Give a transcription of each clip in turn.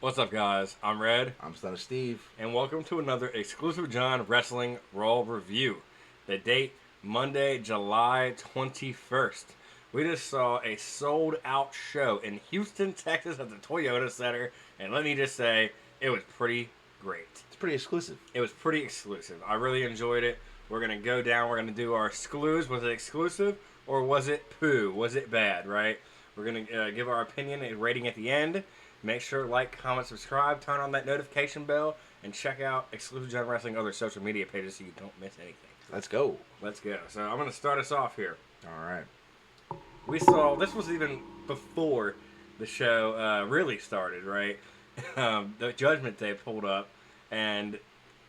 What's up, guys? I'm Red, I'm STUNNA Steve. and welcome to another exclusive John Wrestling Raw review. The date, Monday, July 21st. We just saw a sold-out show in Houston, Texas at the Toyota Center, and let me just say, it was pretty great. It's pretty exclusive. It was pretty exclusive. I really enjoyed it. We're going to go down, we're going to do our exclusives. Was it exclusive, or was it poo? Was it bad, right? We're going to give our opinion and rating at the end. Make sure to like, comment, subscribe, turn on that notification bell, and check out Exclusive John Wrestling other social media pages so you don't miss anything. Let's go. Let's go. So I'm going to start us off here. All right. We saw, this was even before the show really started, right? The Judgment Day pulled up and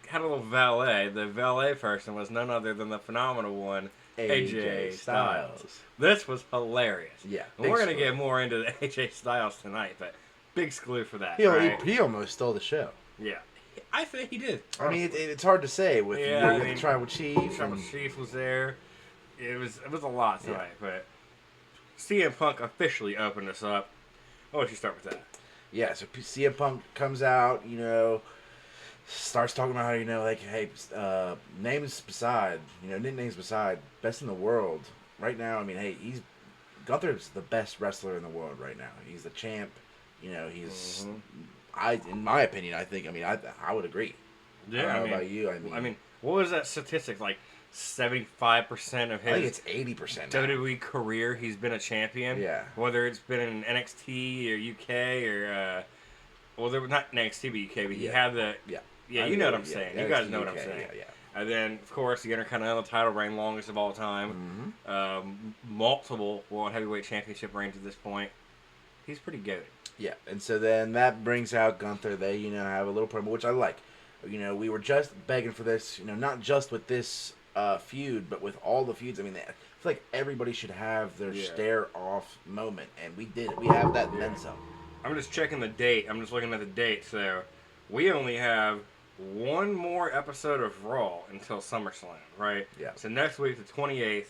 had a little valet. The valet person was none other than the phenomenal one, AJ Styles. This was hilarious. Yeah. And we're going to get more into the AJ Styles tonight, but big screw for that. He Right? almost stole the show. Yeah. I think he did. I mean, it's hard to say with the Tribal Chief. Tribal Chief was there. It was a lot tonight, but CM Punk officially opened us up. I'll let you start with that. Yeah, so CM Punk comes out, starts talking about how, hey, names beside, nicknames beside, best in the world. Right now, I mean, hey, Gunther's the best wrestler in the world right now. He's the champ. He's, in my opinion, I would agree. Yeah, I don't know about you. I mean, what was that statistic? Like 75% of his I think it's 80% now. WWE career, he's been a champion. Yeah. Whether it's been in NXT or UK or, well, there was not NXT but UK, but he had the. Yeah, you know what I'm saying. You guys know what I'm saying. Yeah. And then, of course, the Intercontinental title reign, longest of all time. Multiple World Heavyweight Championship reigns at this point. He's pretty good. Yeah, and so then that brings out Gunther. They, have a little promo, which I like. We were just begging for this, not just with this feud, but with all the feuds. I mean, I feel like everybody should have their stare-off moment, and we did it. We have that and then some. I'm just checking the date. I'm just looking at the date, so we only have one more episode of Raw until SummerSlam, right? Yeah. So next week, the 28th,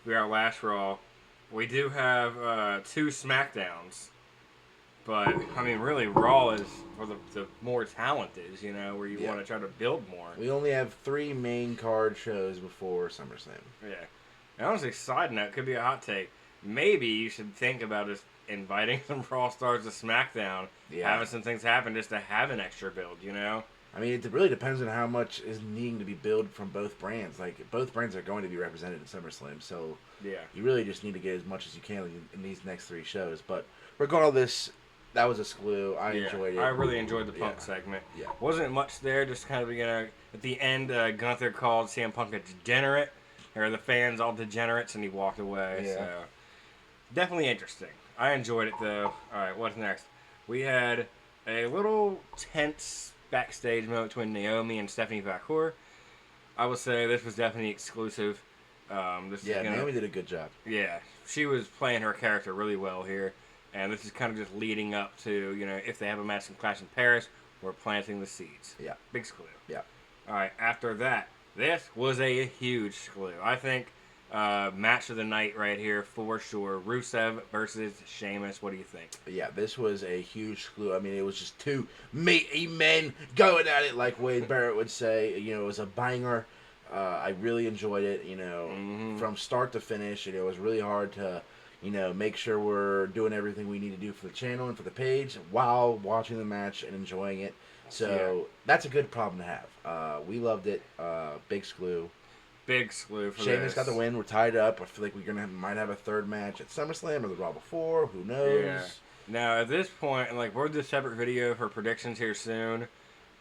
we are our last Raw. We do have 2 SmackDowns. But, I mean, really, Raw is where the more talent is, where you want to try to build more. We only have 3 main card shows before SummerSlam. Yeah. And honestly, side note, could be a hot take. Maybe you should think about just inviting some Raw stars to SmackDown, having some things happen just to have an extra build, I mean, it really depends on how much is needing to be built from both brands. Like, both brands are going to be represented in SummerSlam, so you really just need to get as much as you can in these next 3 shows. But regardless, that was a screw. I enjoyed it. I really enjoyed the Punk segment. Yeah. Wasn't much there, just kind of, at the end, Gunther called CM Punk a degenerate, or the fans all degenerates, and he walked away. Yeah. So, definitely interesting. I enjoyed it, though. All right, what's next? We had a little tense backstage moment between Naomi and Stephanie Vacour. I would say this was definitely exclusive. Naomi did a good job. Yeah, she was playing her character really well here. And this is kind of just leading up to, if they have a match in Clash in Paris, we're planting the seeds. Yeah. Big screw. Yeah. All right, after that, this was a huge screw. I think match of the night right here for sure. Rusev versus Sheamus. What do you think? Yeah, this was a huge screw. I mean, it was just 2 meaty men going at it, like Wade Barrett would say. It was a banger. I really enjoyed it, from start to finish. It was really hard to... make sure we're doing everything we need to do for the channel and for the page while watching the match and enjoying it. So that's a good problem to have. We loved it. Big screw. Big screw for Sheamus got the win. We're tied up. I feel like might have a 3rd match at SummerSlam or the Raw before. Who knows? Yeah. Now, at this point, we'll do a separate video for predictions here soon.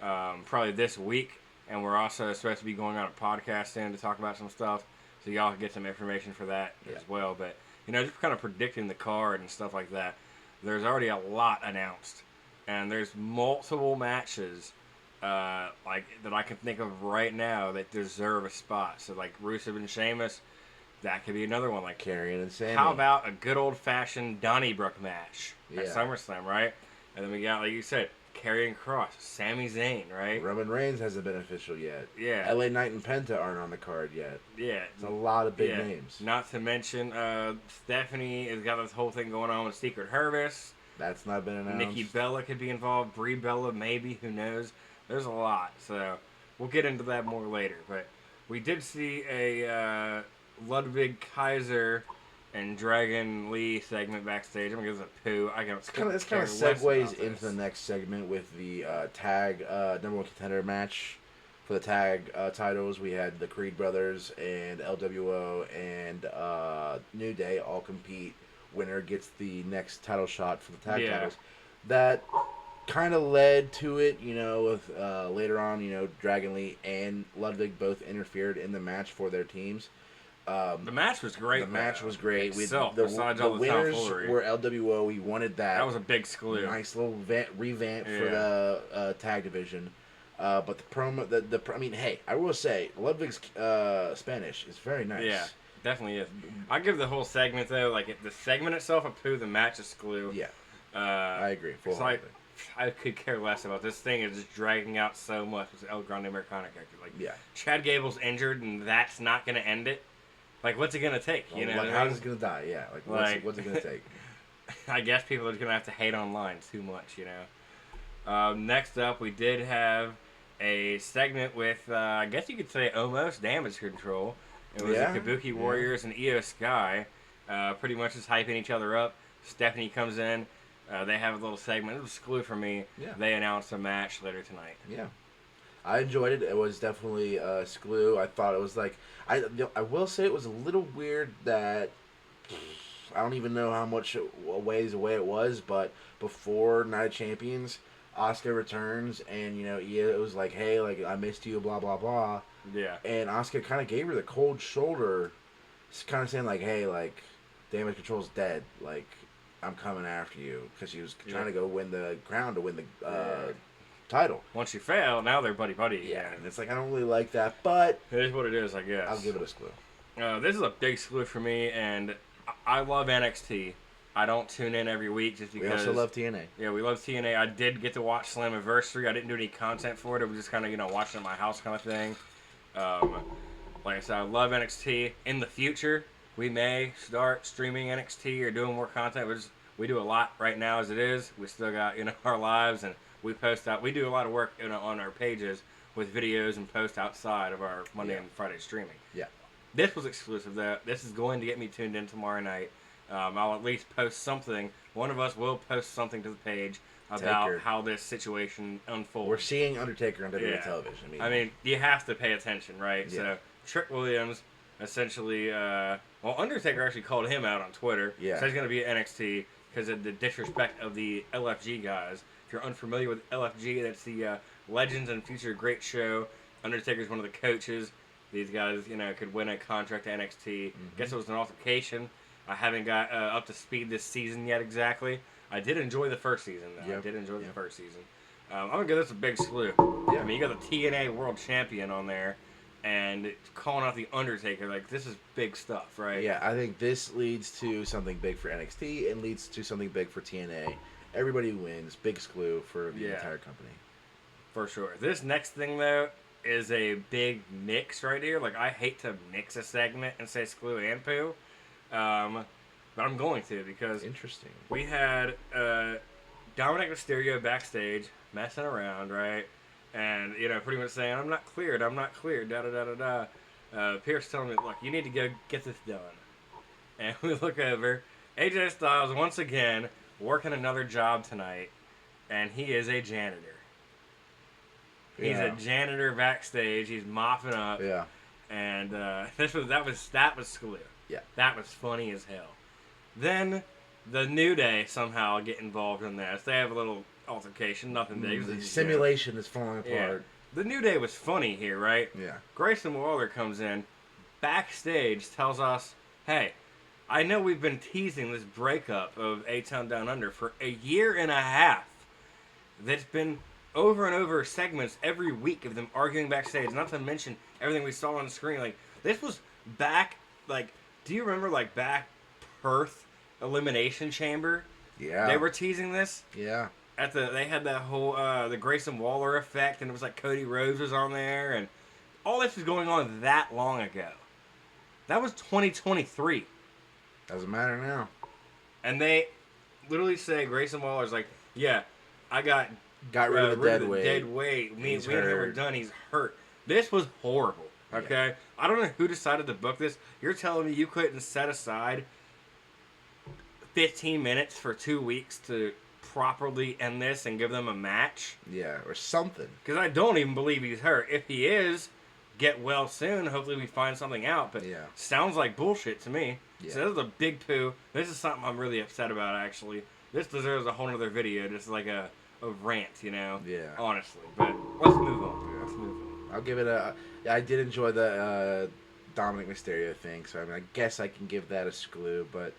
Probably this week. And we're also supposed to be going on a podcast soon to talk about some stuff. So y'all can get some information for that as well. But just kind of predicting the card and stuff like that. There's already a lot announced. And there's multiple matches that I can think of right now that deserve a spot. So, Rusev and Sheamus, that could be another one. Karrion and Sami. How about a good old-fashioned Donnybrook match at SummerSlam, right? And then we got, like you said, Karrion Kross, Sami Zayn, right? Roman Reigns hasn't been official yet. Yeah. LA Knight and Penta aren't on the card yet. Yeah. It's a lot of big names. Not to mention, Stephanie has got this whole thing going on with Secret Service. That's not been announced. Nikki Bella could be involved. Brie Bella, maybe. Who knows? There's a lot. So we'll get into that more later. But we did see a Ludwig Kaiser and Dragon Lee segment backstage. I'm gonna give this a poo. This kind of segues into the next segment with the tag number one contender match for the tag titles. We had the Creed brothers and LWO and New Day all compete. Winner gets the next title shot for the tag titles. That kind of led to it, with later on, Dragon Lee and Ludwig both interfered in the match for their teams. The match was great. The match was great. The winners were LWO. We wanted that. That was a big screw. Nice little revamp for the tag division. But the promo, I mean, hey, I will say Ludwig's Spanish is very nice. Yeah, definitely is. I give the whole segment though, like the segment itself a poo. The match is screw. Yeah, I agree. I could care less about this thing. Is just dragging out so much with El Grande Americana character. Chad Gable's injured, and that's not going to end it. Like, what's it gonna take? You know, how's it gonna die? Yeah, what's it gonna take? I guess people are gonna have to hate online too much, Next up, we did have a segment with, I guess you could say, almost Damage Control. It was the Kabuki Warriors and Io Sky, pretty much just hyping each other up. Stephanie comes in. They have a little segment. It was a clue for me. Yeah. They announced a match later tonight. Yeah. I enjoyed it. It was definitely a screw. I thought it was like... I will say it was a little weird that... I don't even know how much ways away it was, but before Night of Champions, Asuka returns, and, it was like, hey, like, I missed you, blah, blah, blah. Yeah. And Asuka kind of gave her the cold shoulder, kind of saying, like, hey, like, Damage Control's dead. Like, I'm coming after you. Because she was trying to go win the crown to win the... title. Once you fail, now they're buddy-buddy. Yeah, and it's like, I don't really like that, but... It is what it is, I guess. I'll give it a screw. This is a big screw for me, and I love NXT. I don't tune in every week just because... We also love TNA. Yeah, we love TNA. I did get to watch Slammiversary. I didn't do any content for it. It was just kind of, watching at my house kind of thing. Like I said, I love NXT. In the future, we may start streaming NXT or doing more content. We do a lot right now as it is. We still got, our lives, and we post out. We do a lot of work on our pages with videos and posts outside of our Monday and Friday streaming. Yeah. This was exclusive, though. This is going to get me tuned in tomorrow night. I'll at least post something. One of us will post something to the page about how this situation unfolds. We're seeing Undertaker on WWE television. I mean, you have to pay attention, right? Yeah. So, Trick Williams essentially... Undertaker actually called him out on Twitter. Yeah. So he's going to be at NXT because of the disrespect of the LFG guys. If you're unfamiliar with LFG, that's the Legends and Future Great Show. Undertaker's one of the coaches. These guys, could win a contract to NXT. Mm-hmm. Guess it was an altercation. I haven't got up to speed this season yet exactly. I did enjoy the first season, though. Yep. I did enjoy the first season. I'm going to give this a big salute. Yeah. I mean, you got the TNA World Champion on there, and calling out the Undertaker. Like, this is big stuff, right? Yeah, I think this leads to something big for NXT and leads to something big for TNA. Everybody wins. Big screw for the entire company. For sure. This next thing, though, is a big mix right here. Like, I hate to mix a segment and say screw and poo. But I'm going to because... Interesting. We had Dominic Mysterio backstage messing around, right? And, pretty much saying, I'm not cleared, da-da-da-da-da. Pierce telling me, look, you need to go get this done. And we look over. AJ Styles, once again, working another job tonight. And he is a janitor. He's a janitor backstage. He's mopping up. Yeah. And that was screw. Yeah. That was funny as hell. Then the New Day somehow get involved in this. They have a little altercation, nothing big. The simulation is falling apart. Yeah. The New Day was funny here, right? Yeah. Grayson Waller comes in, backstage, tells us, hey, I know we've been teasing this breakup of A-Town Down Under for a year and a half. That's been over and over segments every week of them arguing backstage, not to mention everything we saw on the screen. Like, this was back, like, do you remember, like, back Perth Elimination Chamber? Yeah. They were teasing this? Yeah. They had that whole, the Grayson Waller effect, and it was like Cody Rhodes was on there, and all this was going on that long ago. That was 2023. Doesn't matter now. And literally say Grayson Waller's like, yeah, I got rid of the dead weight. Dead weight. Me and him were done. He's hurt. This was horrible. Okay, yeah. I don't know who decided to book this. You're telling me you couldn't set aside 15 minutes for 2 weeks to properly end this and give them a match? Yeah, or something. Because I don't even believe he's hurt. If he is, get well soon. Hopefully we find something out. But sounds like bullshit to me. Yeah. So this is a big poo. This is something I'm really upset about, actually. This deserves a whole other video. Just like a rant, you know? Yeah. Honestly. But let's move on. Let's move on. I'll give it a... I did enjoy the Dominic Mysterio thing. So, I mean, I guess I can give that a screw. But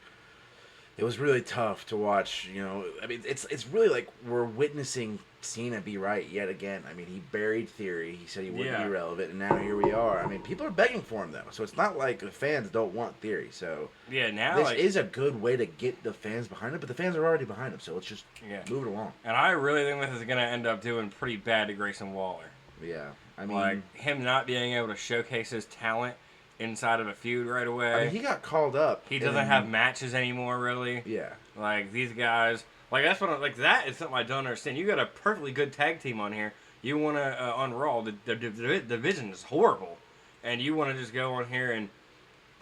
it was really tough to watch, you know. I mean, it's really like we're witnessing Cena be right yet again. I mean, he buried Theory. He said he wouldn't be relevant, and now here we are. I mean, people are begging for him, though. So it's not like the fans don't want Theory. So yeah, now this is a good way to get the fans behind him, but the fans are already behind him, so let's just move it along. And I really think this is going to end up doing pretty bad to Grayson Waller. Yeah. I mean, like, him not being able to showcase his talent inside of a feud right away. I mean, he got called up. He doesn't have matches anymore, really. Yeah. Like, these guys... Like, that's what that is something I don't understand. You got a perfectly good tag team on here. You want to, on Raw, the division is horrible. And you want to just go on here and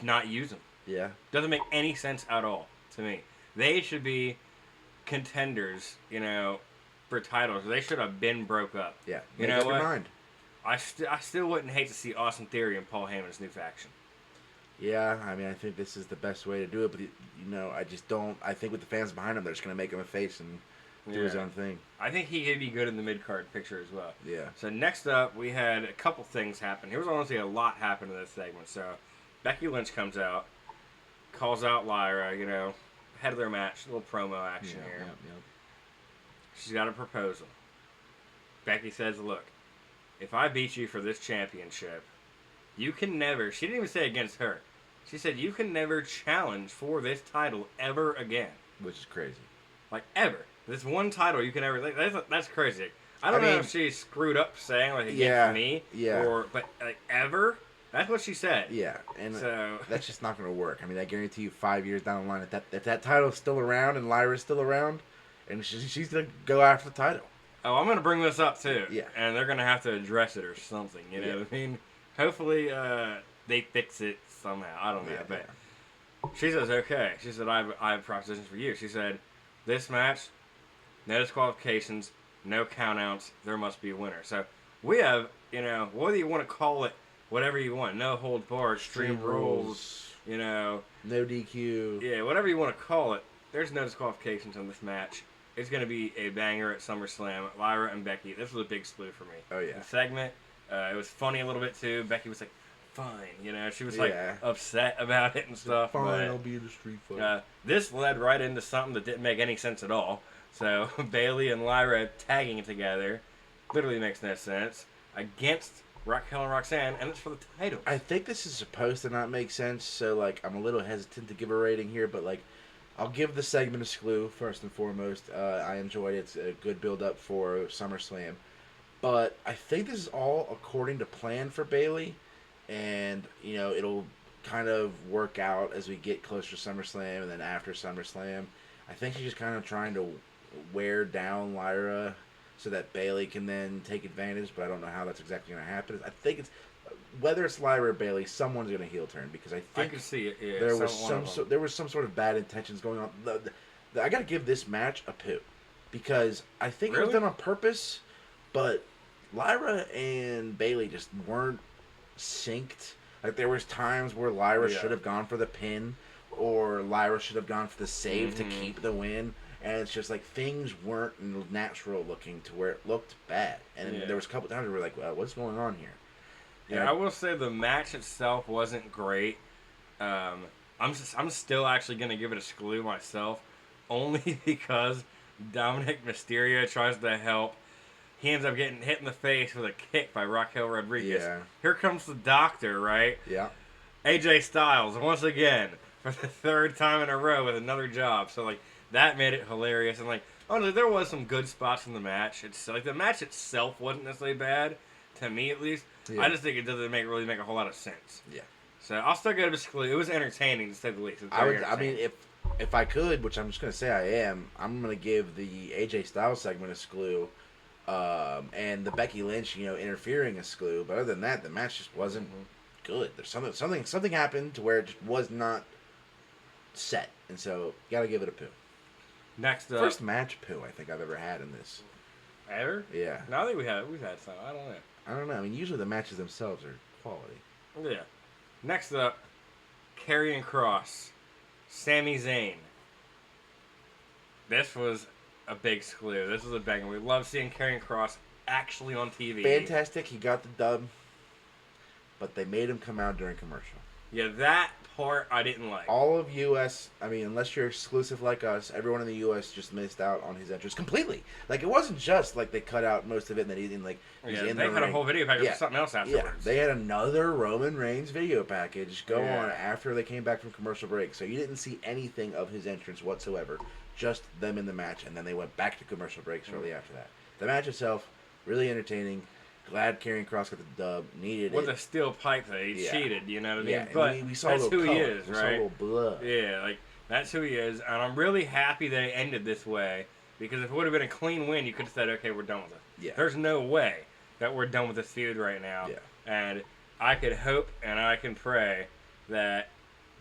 not use them. Yeah. Doesn't make any sense at all to me. They should be contenders, you know, for titles. They should have been broke up. Yeah. You know what? Mind. I still wouldn't hate to see Austin Theory and Paul Heyman's new faction. Yeah, I mean, I think this is the best way to do it, but, you know, I just don't... I think with the fans behind him, they're just going to make him a face and do his own thing. I think he could be good in the mid-card picture as well. Yeah. So next up, we had a couple things happen. Here was honestly a lot happen in this segment. So Becky Lynch comes out, calls out Lyra, you know, head of their match, a little promo action here. Yeah. She's got a proposal. Becky says, look, if I beat you for this championship, you can never... She didn't even say against her. She said, you can never challenge for this title ever again. Which is crazy. Like, ever. This one title you can ever... That's crazy. I don't know if she screwed up saying, like, against me. Yeah. But, like, ever? That's what she said. Yeah. And so that's just not going to work. I mean, I guarantee you 5 years down the line, if that title's still around and Lyra's still around, and she's going to go after the title. Oh, I'm going to bring this up, too. Yeah. And they're going to have to address it or something, you know what I mean? Hopefully, they fix it somehow. I don't know, but she says, okay. She said, I have propositions for you. She said, this match, no disqualifications, no countouts, there must be a winner. So we have, you know, whether you want to call it whatever you want, no hold bar, extreme rules, you know. No DQ. Yeah, whatever you want to call it, there's no disqualifications in this match. It's going to be a banger at SummerSlam. Lyra and Becky, this was a big slew for me. Oh, yeah. The segment, it was funny a little bit, too. Becky was like, fine, you know, she was like upset about it and stuff. Fine, I'll be in the street fight. This led right into something that didn't make any sense at all. So Bayley and Lyra tagging together literally makes no sense against Raquel and Roxanne, and it's for the title. I think this is supposed to not make sense, so like I'm a little hesitant to give a rating here, but like I'll give the segment a screw first and foremost. I enjoyed it. It's a good build up for SummerSlam, but I think this is all according to plan for Bayley. And, you know, it'll kind of work out as we get closer to SummerSlam and then after SummerSlam. I think she's just kind of trying to wear down Lyra so that Bayley can then take advantage, but I don't know how that's exactly going to happen. I think it's, whether it's Lyra or Bayley, someone's going to heel turn because I think I can see it. Yeah, there was some sort of bad intentions going on. I got to give this match a poo because I think it was done on purpose, but Lyra and Bayley just weren't synced. Like there was times where Lyra should have gone for the pin or Lyra should have gone for the save to keep the win, and it's just like things weren't natural looking to where it looked bad, and there was a couple times where we're like, well, what's going on here? I will say the match itself wasn't great. I'm still actually gonna give it a screw myself, only because Dominic Mysterio tries to help. He ends up getting hit in the face with a kick by Raquel Rodriguez. Yeah. Here comes the doctor, right? Yeah. AJ Styles, once again, for the third time in a row with another job. So, like, that made it hilarious. And, like, honestly, there was some good spots in the match. It's like, the match itself wasn't necessarily bad, to me at least. Yeah. I just think it doesn't really make a whole lot of sense. Yeah. So, I'll still go to Scalise. It was entertaining, to say the least. I mean, if if I could, which I'm just gonna say I am, I'm gonna give the AJ Styles segment a screw, and the Becky Lynch, interfering a screw. But other than that, the match just wasn't good. There's something happened to where it just was not set, and so gotta give it a poo. Next up, first match poo I think I've ever had in this. ever? Yeah. No, I think we've had some. I don't know. I don't know. I mean, usually the matches themselves are quality. Yeah. Next up, Karrion Kross, Sami Zayn. This was a big screw. This was a banger. We love seeing Karrion Kross actually on TV. Fantastic. He got the dub, but they made him come out during commercial. Yeah, that part I didn't like. All of U.S., I mean, unless you're exclusive like us, everyone in the U.S. just missed out on his entrance completely. Like, it wasn't just like they cut out most of it and then he's in, like, he's in they the had ring. a whole video package for something else afterwards. Yeah, they had another Roman Reigns video package go on after they came back from commercial break. So you didn't see anything of his entrance whatsoever, just them in the match, and then they went back to commercial break shortly after that. The match itself, really entertaining. Glad Karrion Kross got the dub. Needed with it. a steel pipe that he cheated, you know what I mean? Yeah, but we saw that's who color. he is, we right? Saw a little blood. Yeah, like that's who he is, and I'm really happy that it ended this way because if it would have been a clean win, you could have said, "Okay, we're done with it." Yeah. There's no way that we're done with this feud right now. Yeah. And I could hope and I can pray that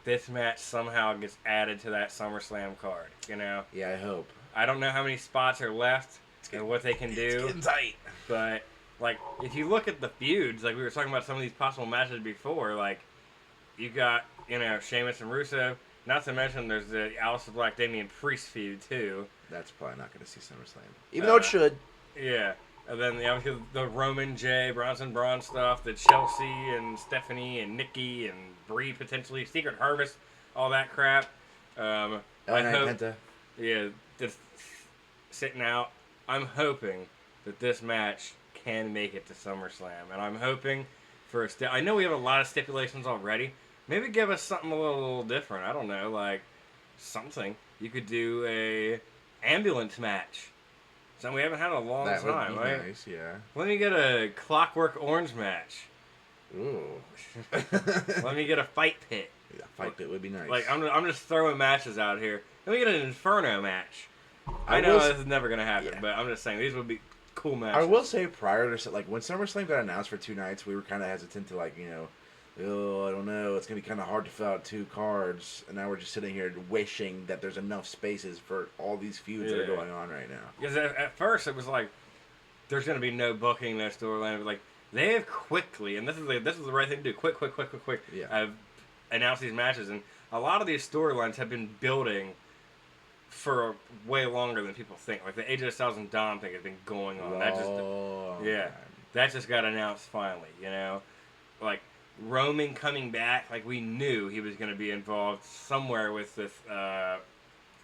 this match somehow gets added to that SummerSlam card. You know? Yeah, I hope. I don't know how many spots are left and what they can do. It's getting tight. But like, if you look at the feuds, like we were talking about some of these possible matches before, like you got Sheamus and Rusev. Not to mention there's the Aleister Black Damian Priest feud too. That's probably not going to see SummerSlam, even though it should. Yeah, and then the Roman J Bronson Braun stuff, the Chelsea and Stephanie and Nikki and Brie potentially, Secret Harvest, all that crap. I hope. Penta. Yeah, just sitting out. I'm hoping that this match can make it to SummerSlam, and I'm hoping for I know we have a lot of stipulations already. Maybe give us something a little different. I don't know, like something. You could do a ambulance match. Something we haven't had in a long time, would be right? nice, yeah. Let me get a Clockwork Orange match. Ooh. Let me get a Fight Pit. Yeah, Fight Pit would be nice. Like I'm just throwing matches out here. Let me get an Inferno match. I know this is never gonna happen, but I'm just saying these would be cool matches. I will say prior to when SummerSlam got announced for 2 nights, we were kind of hesitant to oh, I don't know, it's gonna be kind of hard to fill out 2 cards, and now we're just sitting here wishing that there's enough spaces for all these feuds that are going on right now. Because at first it was like there's gonna be no booking, no storyline. But like they have quickly, and this is the right thing to do. Quick. Yeah. I've announced these matches, and a lot of these storylines have been building for way longer than people think. Like the AJ Styles and Dom thing has been going on. That just got announced finally. Like Roman coming back. Like we knew he was going to be involved somewhere with this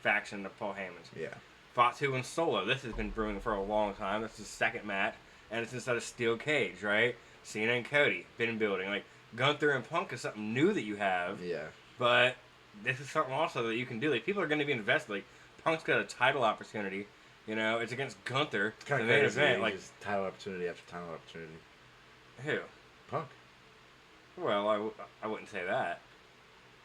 faction of Paul Heyman's. Yeah. Fatu and Solo. This has been brewing for a long time. This is the second match, and it's inside a steel cage, right? Cena and Cody been building. Like Gunther and Punk is something new that you have. Yeah. But this is something also that you can do. Like people are going to be invested. Like Punk's got a title opportunity. It's against Gunther. It's kind of main crazy. event. Like just title opportunity after title opportunity. Who? Punk. Well, I wouldn't say that.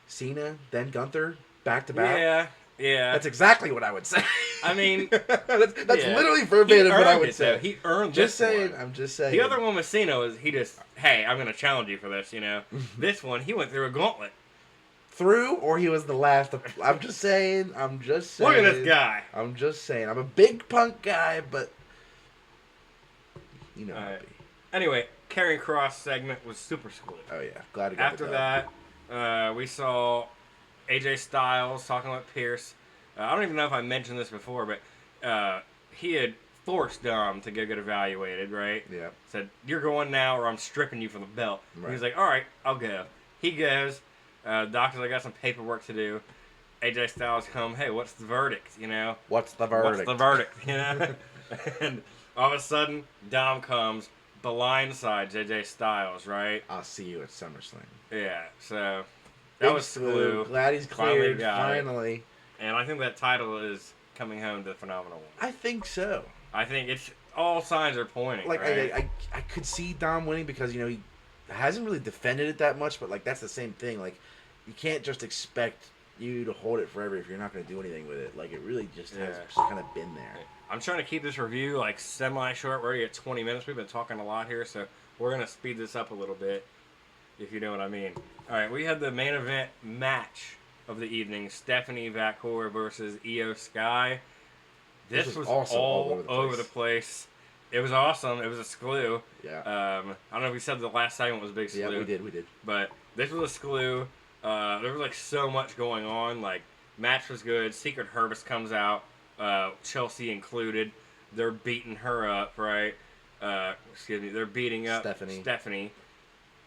Cena, then Gunther, back to back. Yeah. That's exactly what I would say. I mean, that's literally verbatim what I would say. He earned just this saying. one. I'm just saying. The other one with Cena was hey, I'm going to challenge you for this. This one he went through a gauntlet. Or he was the last. I'm just saying. Look at this guy. I'm just saying. I'm a big Punk guy, but how it be. Anyway, Karrion Kross segment was super cool. Oh yeah, glad to get After that, we saw AJ Styles talking with Pierce. I don't even know if I mentioned this before, but he had forced Dom to go get evaluated, right? Yeah. Said, you're going now or I'm stripping you from the belt. Right. He was like, all right, I'll go. He goes. Doctor's like, I got some paperwork to do. AJ Styles come, hey, what's the verdict, What's the verdict? And all of a sudden, Dom comes, blindsides AJ Styles, right? I'll see you at SummerSlam. Yeah, so that was cool. Glad he's cleared, finally. And I think that title is coming home to the Phenomenal One. I think so. I think it's all signs are pointing. Like right? I could see Dom winning because he hasn't really defended it that much, but that's the same thing. Like you can't just expect you to hold it forever if you're not going to do anything with it. Like, it really just has Yeah. just kind of been there. I'm trying to keep this review like semi-short. We're already at 20 minutes. We've been talking a lot here, so we're going to speed this up a little bit, if you know what I mean. All right, we had the main event match of the evening, Stephanie Vacour versus Io Sky. This was also all over the place. It was awesome. It was a screw. Yeah. I don't know if we said the last segment was a big screw. Yeah, we did. But this was a screw. There was like so much going on. Like, match was good. Secret Harvest comes out. Chelsea included. They're beating her up, right? Excuse me. They're beating up Stephanie.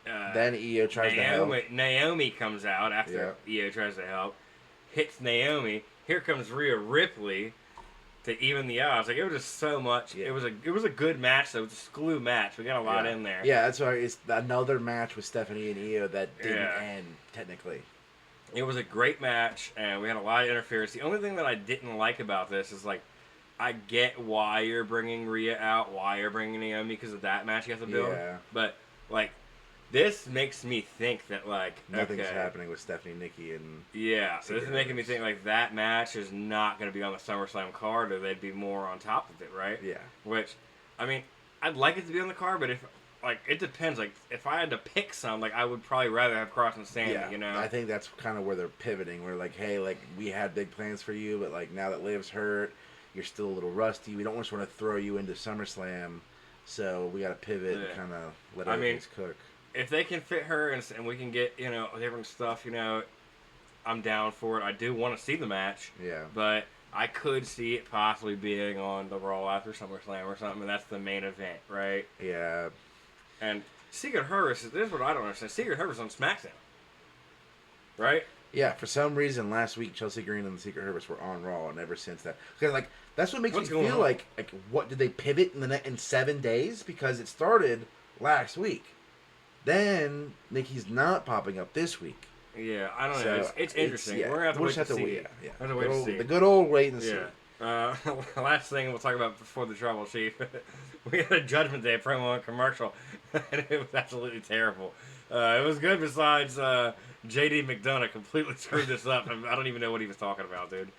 Then Io tries to help. Naomi comes out after Io tries to help. Hits Naomi. Here comes Rhea Ripley to even the odds. Like, it was just so much. Yeah. It was a good match, though. It was a screw match. We got a lot in there. Yeah, that's why it's another match with Stephanie and Io that didn't end, technically. It was a great match, and we had a lot of interference. The only thing that I didn't like about this is, like, I get why you're bringing Rhea out, why you're bringing Naomi, because of that match you have to build. Yeah. But, like, this makes me think that, like, nothing's happening with Stephanie, Nikki, and... Yeah, so this is making me think, like, that match is not going to be on the SummerSlam card, or they'd be more on top of it, right? Yeah. Which, I mean, I'd like it to be on the card, but if... Like, it depends. Like, if I had to pick some, like, I would probably rather have Cross and Sandy, you know? I think that's kind of where they're pivoting. We're like, hey, like, we had big plans for you, but, like, now that Liv's hurt, you're still a little rusty. We don't just want to throw you into SummerSlam, so we got to pivot and kind of let everything cook. If they can fit her and we can get, you know, different stuff, you know, I'm down for it. I do want to see the match. Yeah. But I could see it possibly being on the Raw after SummerSlam or something, and that's the main event, right? Yeah. And Secret Harvest, this is what I don't understand. Secret Harvest on SmackDown, right? Yeah, for some reason last week Chelsea Green and the Secret Harvest were on Raw, and ever since that, because like that's what makes me feel like what did they pivot in 7 days? Because it started last week, then Nikki's not popping up this week. Yeah, I don't know. It's interesting. We're gonna have to wait to see. Yeah. We're gonna wait to see. The good old wait and see. Last thing we'll talk about before the Trouble Chief. We had a Judgment Day promo and commercial, and it was absolutely terrible. It was good besides J.D. McDonough completely screwed this up. I don't even know what he was talking about, dude.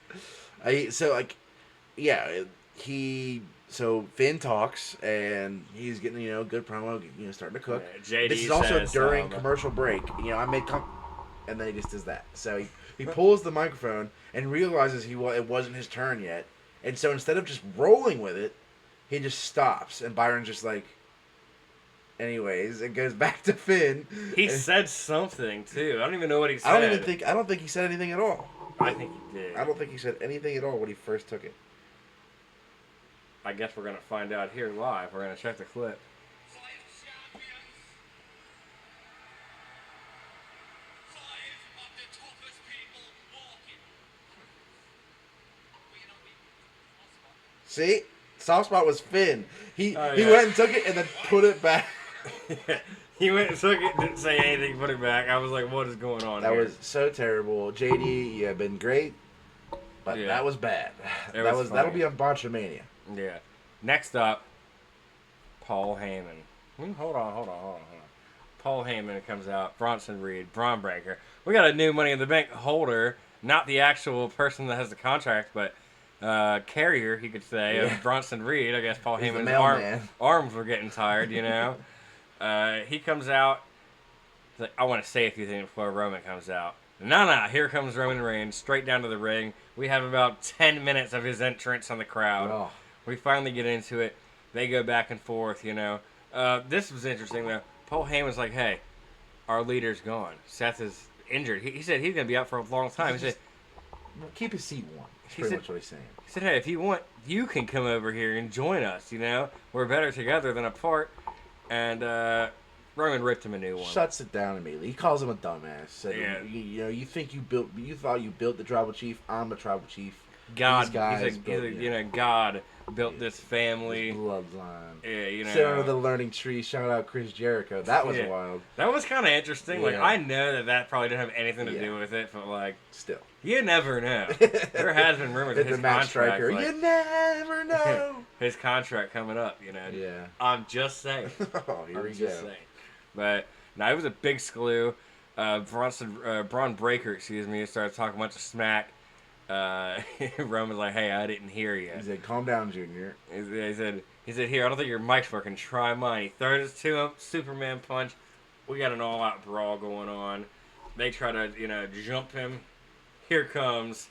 So Finn talks, and he's getting, you know, good promo, you know, starting to cook. JD this is also during commercial break. You know, and then he just does that. So he pulls the microphone and realizes it wasn't his turn yet. And so instead of just rolling with it, he just stops. And Byron's just like, anyways, it goes back to Finn. He said something, too. I don't even know what he said. I don't think he said anything at all. I think he did. I don't think he said anything at all when he first took it. I guess we're going to find out here live. We're going to check the clip. See? Soft spot was Finn. He went and took it and then put it back. He went and took it, didn't say anything, put it back. I was like, what is going on here? That was so terrible. JD, you have been great, but that was bad. That'll be on Botchamania. Yeah. Next up, Paul Heyman. Hold on. Paul Heyman comes out. Bronson Reed, Braun Breaker. We got a new Money in the Bank holder. Not the actual person that has the contract, but carrier, he could say, of Bronson Reed. I guess Paul Heyman's arms were getting tired, you know. He comes out. He's like, I want to say a few things before Roman comes out. No, here comes Roman Reigns, straight down to the ring. We have about 10 minutes of his entrance on the crowd. Oh. We finally get into it. They go back and forth, you know. This was interesting, though. Paul Heyman's like, hey, our leader's gone. Seth is injured. He said he's going to be out for a long time. He said, keep his seat warm. That's pretty much what he's saying. He said, hey, if you want, you can come over here and join us, you know. We're better together than apart. And Roman ripped him a new one. Shuts it down immediately. He calls him a dumbass. Said, you know, you thought you built the tribal chief. I'm the tribal chief. God, God built this family. His bloodline. Yeah, you know. Sit under the learning tree. Shout out Chris Jericho. That was wild. That was kind of interesting. Yeah. Like, I know that probably didn't have anything to do with it, but like, still, you never know. There has been rumors of his contract. Like, you never know. His contract coming up, you know. Yeah. I'm just saying. Oh, here we go. Saying. But no, it was a big slew. Braun Breaker, excuse me, started talking a bunch of smack. Roman's like, "Hey, I didn't hear you." He said, "Calm down, Junior." He said, "Here, I don't think your mic's working. Try mine." He throws it to him. Superman punch. We got an all-out brawl going on. They try to, jump him. Here comes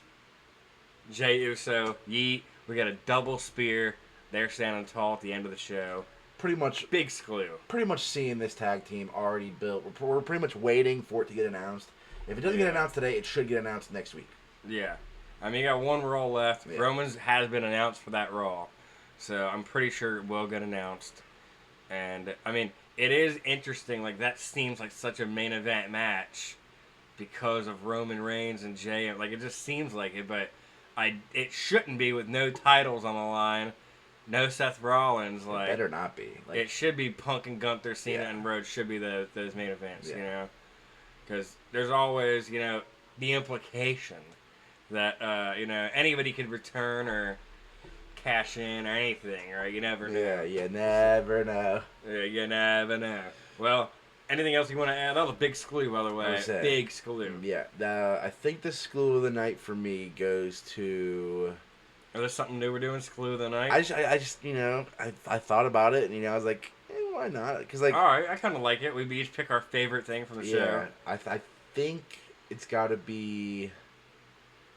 Jey Uso. Yeet. We got a double spear. They're standing tall at the end of the show. Pretty much Big screw. Pretty much seeing this tag team already built. We're pretty much waiting for it to get announced. If it doesn't get announced today, it should get announced next week. Yeah. I mean, you got one Raw left. Yeah. Roman's has been announced for that Raw. So I'm pretty sure it will get announced. And, I mean, it is interesting. Like, that seems like such a main event match because of Roman Reigns and Jey. Like, it just seems like it. But it shouldn't be with no titles on the line. No Seth Rollins. Like, it better not be. Like, it should be Punk and Gunther, Cena and Rhodes should be those main events, Because there's always, the implication that, anybody could return or cash in or anything, right? You never know. Yeah, you never know. Yeah, you never know. Well, anything else you want to add? That was a big screw, by the way. Big screw. Yeah. I think the screw of the night for me goes to... Is there something new we're doing? Screw of the night? I just I thought about it, and, I was like, why not? Because, like... All right, I kind of like it. We each pick our favorite thing from the show. I think it's got to be...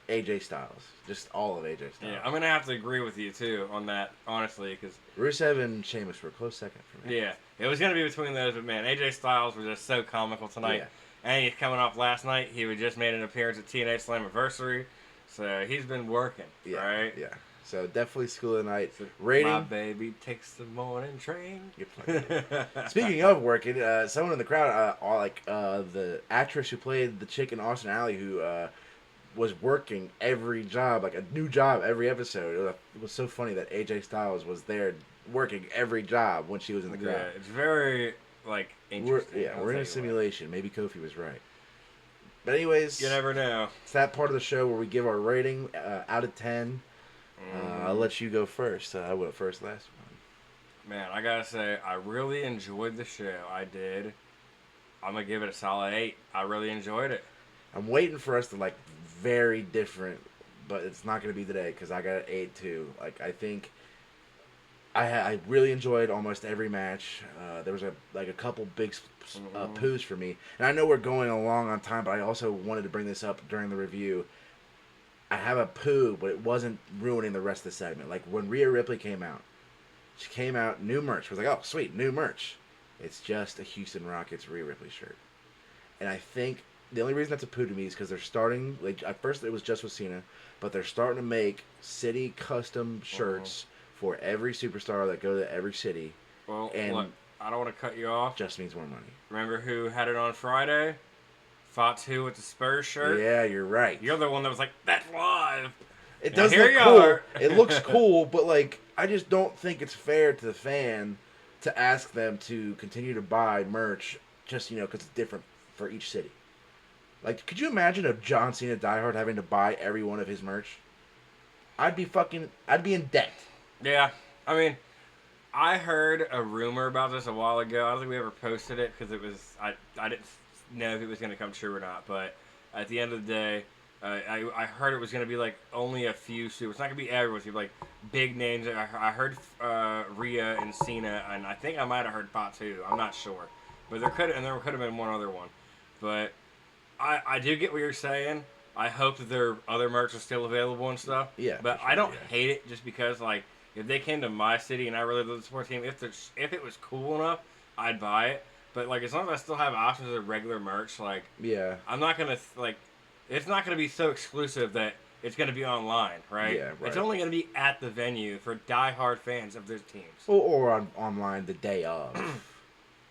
AJ Styles. Just all of AJ Styles. Yeah, I'm going to have to agree with you, too, on that, honestly, because... Rusev and Sheamus were a close second for me. Yeah, it was going to be between those, but, man, AJ Styles was just so comical tonight. Yeah. And he's coming off last night. He just made an appearance at TNA Slammiversary, so he's been working, right? Yeah. So, definitely School of the Night. Rating... My baby takes the morning train. Speaking of working, someone in the crowd, the actress who played the chick in Austin Alley, who... was working every job, like a new job every episode. It was so funny that AJ Styles was there working every job when she was in the crowd. Yeah, it's very, interesting. We're in a simulation. Maybe Kofi was right. But anyways... You never know. It's that part of the show where we give our rating out of 10. I'll let you go first. I went first last one. Man, I gotta say, I really enjoyed the show. I did. I'm gonna give it a solid 8. I really enjoyed it. I'm waiting for us to, very different, but it's not going to be today because I got an 8 too. I think I really enjoyed almost every match. There was a couple big poos for me, and I know we're going along on time, but I also wanted to bring this up during the review. I have a poo, but it wasn't ruining the rest of the segment. Like when Rhea Ripley came out, she came out new merch. I was like, oh sweet, new merch. It's just a Houston Rockets Rhea Ripley shirt, and I think. The only reason that's a poo to me is because they're starting, at first it was just with Cena, but they're starting to make city custom shirts for every superstar that go to every city. Well, and look, I don't want to cut you off. Just means more money. Remember who had it on Friday? Fatu with the Spurs shirt? Yeah, you're right. You're the one that was like, that's live. It does look cool. It looks cool, but, I just don't think it's fair to the fan to ask them to continue to buy merch just, because it's different for each city. Could you imagine a John Cena diehard having to buy every one of his merch? I'd be in debt. Yeah. I mean, I heard a rumor about this a while ago. I don't think we ever posted it because it was, I didn't know if it was going to come true or not. But at the end of the day, I heard it was going to be, only a few super. It's not going to be everyone. It's going to be, big names. I heard Rhea and Cena, and I think I might have heard Fatu. I'm not sure. But there could have been one other one. But... I do get what you're saying. I hope that their other merch is still available and stuff. Yeah. But I don't hate it just because, if they came to my city and I really love the sports team, if it was cool enough, I'd buy it. But, as long as I still have options of regular merch, yeah. I'm not going to, it's not going to be so exclusive that it's going to be online, right? Yeah, right. It's only going to be at the venue for diehard fans of their teams. Or online the day of.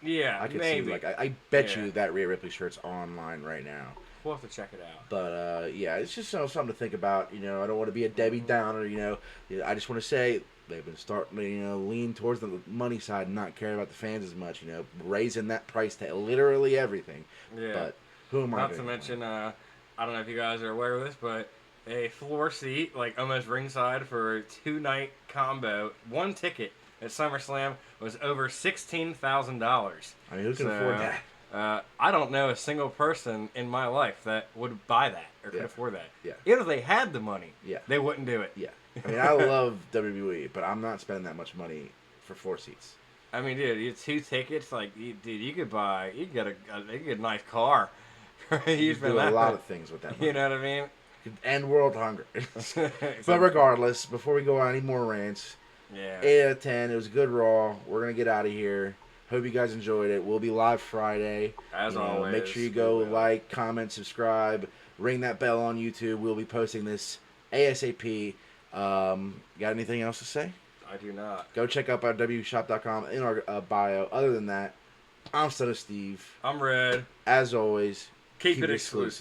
Yeah, I could maybe. see, I bet you that Rhea Ripley shirt's online right now. We'll have to check it out. But, it's just something to think about. I don't want to be a Debbie Downer, I just want to say they've been starting to, lean towards the money side and not care about the fans as much, raising that price to literally everything. Yeah. But who am I? Not to mention, I don't know if you guys are aware of this, but a floor seat, almost ringside for a 2-night combo, 1 ticket at SummerSlam was over $16,000. I mean, who can afford that? I don't know a single person in my life that would buy that or could afford that. Yeah. Even if they had the money, Yeah. they wouldn't do it. Yeah. I mean, I love WWE, but I'm not spending that much money for 4 seats. I mean, dude, it's 2 tickets. Like, dude, you could get a nice car. You could do a lot of things with that money. You know what I mean? You could end world hunger. So, But regardless, before we go on any more rants, yeah. 8 out of 10. It was a good Raw. We're going to get out of here. Hope you guys enjoyed it. We'll be live Friday. As always. Make sure you go like, comment, subscribe, ring that bell on YouTube. We'll be posting this ASAP. Got anything else to say? I do not. Go check out our wshop.com in our bio. Other than that, I'm STUNNA Steve. I'm Red. As always, Keep it exclusive.